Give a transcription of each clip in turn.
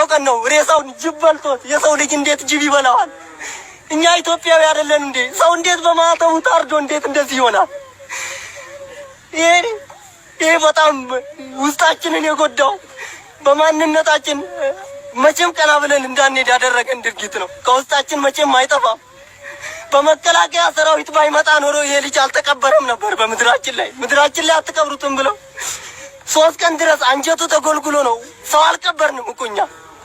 በዚያው ቀን ነው ሬሳውን ጅብ በልቶት። የሰው ልጅ እንዴት ጅብ ይበላዋል? እኛ ኢትዮጵያዊ አይደለን እንዴ? ሰው እንዴት በማተቡ ታርዶ እንዴት እንደዚህ ይሆናል? ይሄ በጣም ውስጣችንን የጎዳው በማንነታችን መቼም ቀና ብለን እንዳንሄድ ያደረገን ድርጊት ነው። ከውስጣችን መቼም አይጠፋም። በመከላከያ ሰራዊት ባይመጣ ኖሮ ይሄ ልጅ አልተቀበረም ነበር በምድራችን ላይ። ምድራችን ላይ አትቀብሩትም ብለው 3 ቀን ድረስ አንጀቱ ተጎልጉሎ ነው። ሰው አልቀበርንም እኮ እኛ።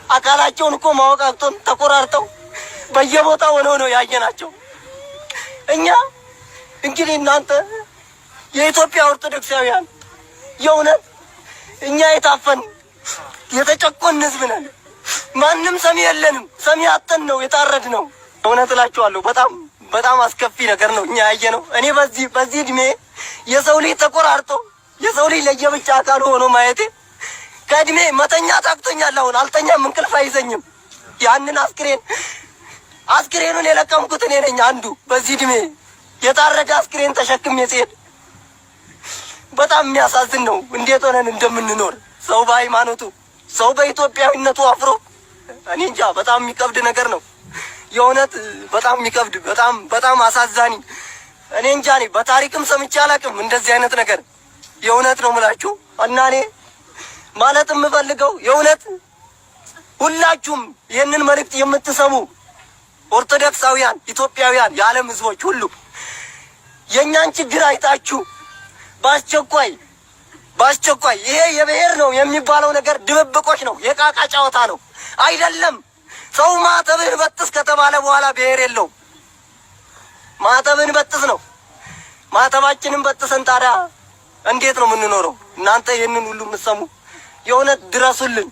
አካላቸውን እኮ ማወቅ አቅቶን ተቆራርጠው በየቦታው ሆነው ነው ያየናቸው። እኛ እንግዲህ እናንተ የኢትዮጵያ ኦርቶዶክሳውያን የእውነት እኛ የታፈን የተጨቆን ህዝብ ነን። ማንም ሰሚ የለንም። ሰሚ አጥተን ነው የታረድ ነው። እውነት እላችኋለሁ በጣም አስከፊ ነገር ነው እኛ ያየነው። እኔ በዚህ እድሜ የሰው ልጅ ተቆራርጦ የሰው ልጅ ለየብቻ አካል ሆኖ ማየቴ ከእድሜ መተኛ ታክቶኛል። አሁን አልተኛም፣ እንቅልፍ አይዘኝም። ያንን አስክሬኑን የለቀምኩት እኔ ነኝ አንዱ። በዚህ እድሜ የታረደ አስክሬን ተሸክሜ ስሄድ በጣም የሚያሳዝን ነው። እንዴት ሆነን እንደምንኖር ሰው በሃይማኖቱ ሰው በኢትዮጵያዊነቱ አፍሮ እኔ እንጃ። በጣም የሚከብድ ነገር ነው የእውነት በጣም የሚከብድ በጣም አሳዛኝ። እኔ እንጃ በታሪክም ሰምቼ አላውቅም እንደዚህ አይነት ነገር። የእውነት ነው የምላችሁ። እና እኔ ማለት የምፈልገው የእውነት ሁላችሁም ይህንን መልእክት የምትሰሙ ኦርቶዶክሳውያን ኢትዮጵያውያን፣ የዓለም ህዝቦች ሁሉ የእኛን ችግር አይታችሁ በአስቸኳይ ይሄ የብሔር ነው የሚባለው ነገር ድብብቆች ነው፣ የቃቃ ጨዋታ ነው አይደለም። ሰው ማተብህን በጥስ ከተባለ በኋላ ብሔር የለውም። ማተብህን በጥስ ነው። ማተባችንን በጥሰን ታዲያ እንዴት ነው የምንኖረው? እናንተ ይህንን ሁሉ የምትሰሙ የእውነት ድረሱልን።